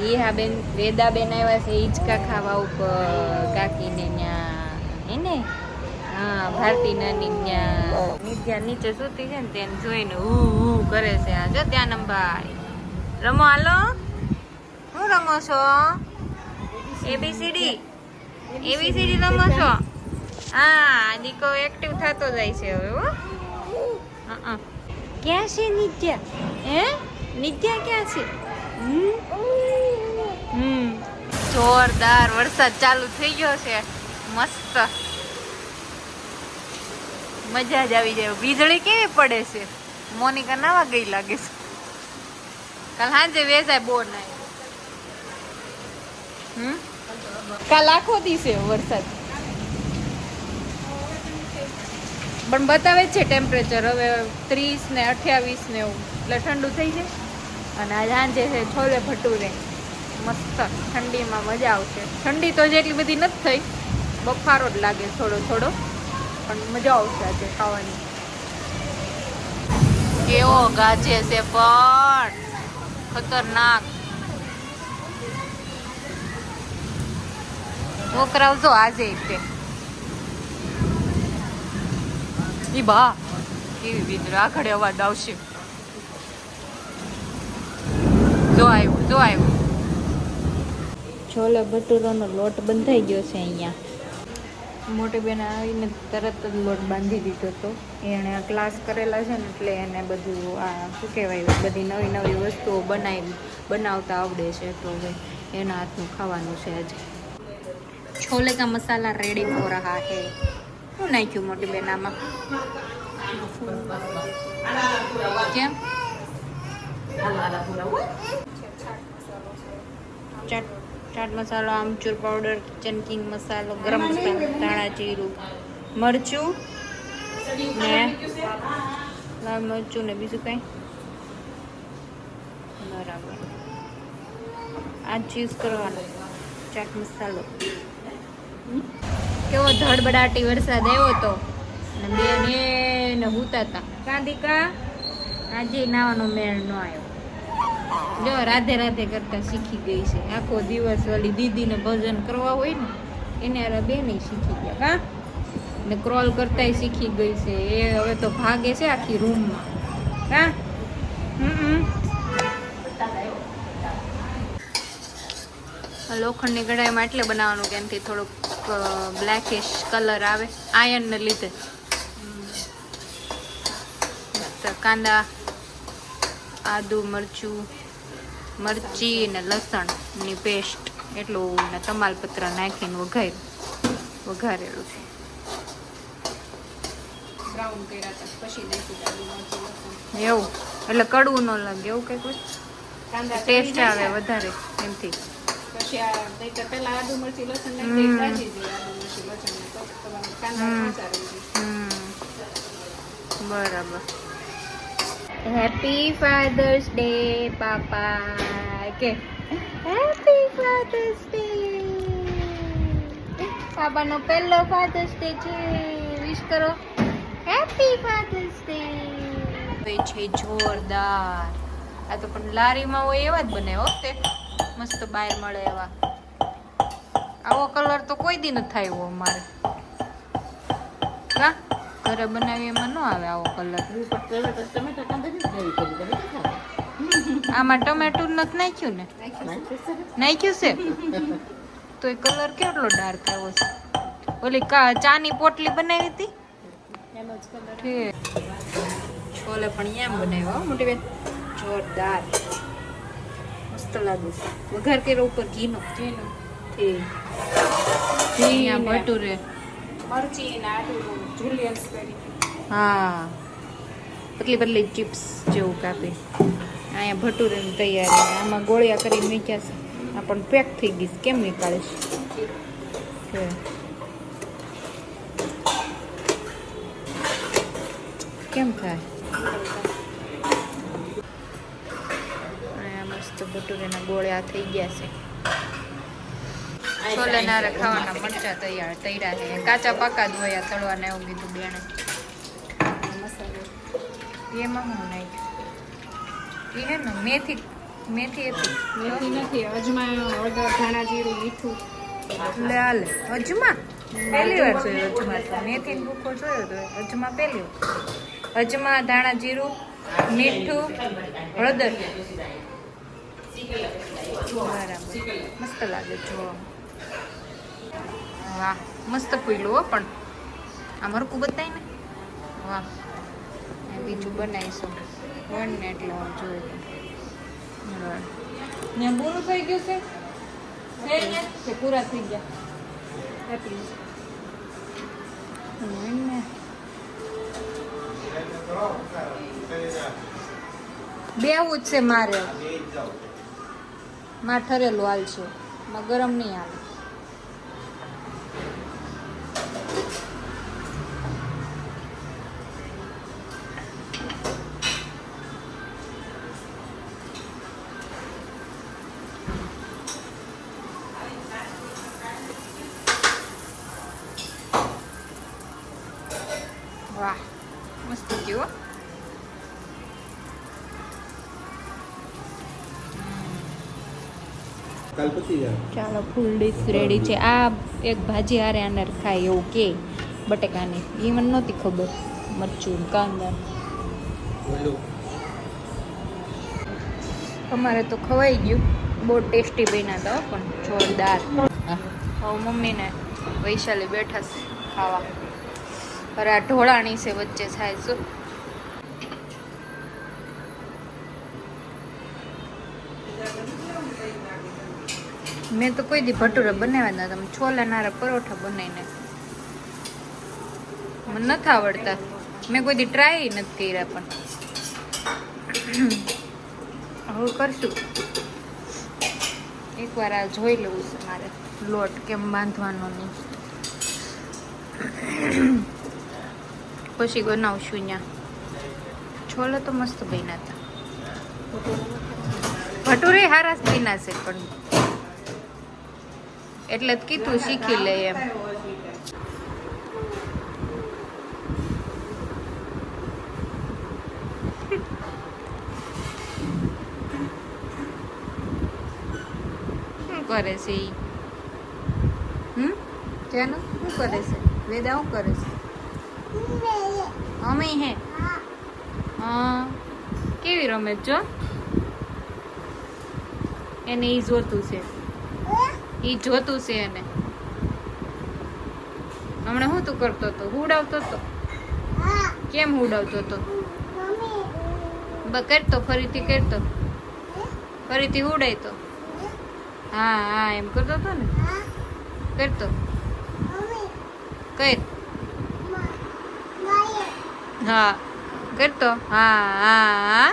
એ હા બેન વેદા બેન આવ્યા છે હિંચકા ખાવા ઉપર કાકીને ન્યા એને હા ભારતી નાની ન્યા નિત્યા નીચે સૂતી છે ને તેને જોઈને હું કરે છે આ જો ત્યાં નંબાઈ રમો હાલો હું રમો છો એબીસીડી એબીસીડી રમો છો હા દીકો એક્ટિવ થતો જાય છે હવે હો ક્યાં છે નિત્યા હે નિત્યા ક્યાં છે જોરદાર વરસાદ ચાલુ થઈ ગયો છે મસ્ત મજા જ આવી જાય વીજળી કેવી પડે છે મોનિકા નાવા ગઈ લાગે છે કાલ સાંજે વેસાય બોર નાય કાલ આખો દિવસે વરસાદ પણ બતાવે છે ટેમ્પરેચર હવે 30 ને 28 ને એવું એટલે ઠંડુ થઈ જાય અને આ સાંજે છે છોલે ભટુરે મસ્ત ઠંડીમાં મજા આવશે ઠંડી તો જેટલી બધી નથી થઈ બફારો જ લાગે થોડો થોડો પણ મજા આવશે આજે ખાવાની કેવો ગાજે છે પણ ખતરનાક મોકરાવજો આજે તે ઈ બા કેવી વીજળી આગળ અવાજ આવશે જો આવ્યું છોલે ભટુરાનો લોટ બંધાઈ ગયો છે અહીંયા મોટી બેન આવીને તરત જ લોટ બાંધી દીધો હતો એણે ક્લાસ કરેલા છે ને એટલે એને બધું આ શું કહેવાય બધી નવી નવી વસ્તુઓ બનાવતા આવડે છે તો હવે એના હાથનું ખાવાનું છે આજે છોલે કા મસાલા રેડી હો રહા હે શું નાખ્યું મોટી બેન આમાં કેમ ચાટ મસાલો આમચૂર પાવડર કિચન કિંગ મસાલો ગરમ મસાલો ધાણા જીરું મરચું ને લાલ મરચું ને બીજું કંઈ બરાબર આ જ યુઝ કરવાનો ચાટ મસાલો કેવો ધડબડાટી વરસાદ આવ્યો હતો ને બેન એને હુતા હતા કાંદિકા આજે નાવાનો મેળ ન આવ્યો જો રાધે રાધે કરતા શીખી ગઈ છે આખો દિવસ ઓલી દીદીને ભજન કરવા હોય ને એને બેને શીખી ગયા કા ને ક્રોલ કરતાય શીખી ગઈ છે એ હવે તો ભાગે છે આખી રૂમમાં કા લોખંડની કઢાઈમાં એટલે બનાવવાનું કે એનાથી થોડુંક બ્લેકિશ કલર આવે આયર્નને લીધે કાંદા આદુ મરચી ને લસણની પેસ્ટ એટલું ને તમાલપત્ર નાખીને વઘારેલું છે બ્રાઉન કર્યા હતા પછી નાખી એવું એટલે કડવું ન લાગે એવું કંઈક ટેસ્ટ આવે વધારે એમથી પછી આ નહીતર પેલા આદુ મરચી લસણ નાખી ભાજી દઈએ આદુ મરચી લસણ તો તમારે કાંદા ખાસા રહી જાય બરાબર હેપી ફાધર્સ ડે પાપા કે હેપી ફાધર્સ ડે પાપાનો પહેલો ફાધર્સ ડે છે વિશ કરો હેપી ફાધર્સ ડે છે જોરદાર આ તો પણ લારીમાં હોય એવા જ બનાવ્યો તે મસ્ત બહાર મળે એવા આવો કલર તો કોઈ દી નથી થાય અમારે કા ઘરે બનાવી એમાં ન આવે આવો કલર આમાં ટમેટું નથી નાખ્યું ને નાખ્યું છે તો એ કલર કેટલો ડાર્ક આવ્યો છે ઓલી ચાની પોટલી બનાવી હતી એનો જ કલર છોલે પણ એમ બનાવ્યો મોટી બેન જોરદાર મસ્ત લાગે છે વઘાર કર્યો ઉપર ઘીનો ઘી ભટુરે મરચી ને આદુ જુલિયન્સ કરી હા પતલી પતલી ચિપ્સ જેવું કાપી અહીંયા ભટુરેની તૈયારી આમાં ગોળિયા કરીને મૂક્યા છે આ પણ પેક થઈ ગઈ કેમ નીકાળીશ કેમ થાય અહીંયા મસ્ત ભટુરેના ગોળિયા થઈ ગયા છે છોલે નારે ખાવાના મરચા તૈયાર છે કાચા પાકા જ હોય તળવાના એવું કીધું બેણે મસાલો એમાં હું નાખ્યું એ હે ને મેથી મેથી હતી મેથી નથી, અજમા, હળદર, ધાણા જીરું, મીઠું. લે હાલે અજમા પહેલી વાર જોયું અજમા તો મેથી ને ભૂકો જોયો તો અજમા પહેલી વાર અજમા ધાણા જીરું મીઠું હળદર બરાબર મસ્ત લાગે જોવા વાહ મસ્ત ફૂલ્યું હો પણ આ મરકું બતાય ને વાહ બીજું બનાવીશું વણ ને એટલે હું જોયું ત્યાં પૂરું થઈ ગયું છે કે પૂરા થઈ ગયા બેવું જ છે મારે માં ઠરેલું હાલ છે માં ગરમ નહીં હાલે વાહ મસ્ત થયું ચાલો ફૂલ ડીશ રેડી છે આ એક ભાજી હારે આને ખાય એવું કે બટેકાની એ મને નહોતી ખબર મરચું કાંદા અમારે તો ખવાઈ ગયું બહુ ટેસ્ટી બન્યા હતા પણ જોરદાર હવે મમ્મીને વૈશાલી બેઠા છે ખાવા અરે આ ઢોળાણી છે વચ્ચે થાય શું મેં તો કોઈ દી ભટુરા બનાવ્યા ના તમે છોલા નારા પરોઠા બનાવીને મને નથી આવડતા મેં કોઈ દી ટ્રાય નથી કર્યા પણ હવે કરશું એકવાર આ જોઈ લેવું છે મારે લોટ કેમ બાંધવાનો નહીં પછી બનાવશું અહીંયા છોલે તો મસ્ત બન્યા હતા ભટુરે હારા જ બન્યા છે પણ એટલે જ કીધું શીખી લે એમ શું કરે છે ઈ ત્યાંનું શું કરે છે વેદા શું કરે છે અમે હે હા કેવી રમે જો એને ઈ જોતું છે ઈ જોતું છે એને હમણાં શું તું કરતો હતો હુડાવતો હતો કેમ હુડાવતો હતો કરતો ફરીથી કરતો ફરીથી હુડાય તો હા હા એમ કરતો હતો ને કરતો કર હા કરતો હા હા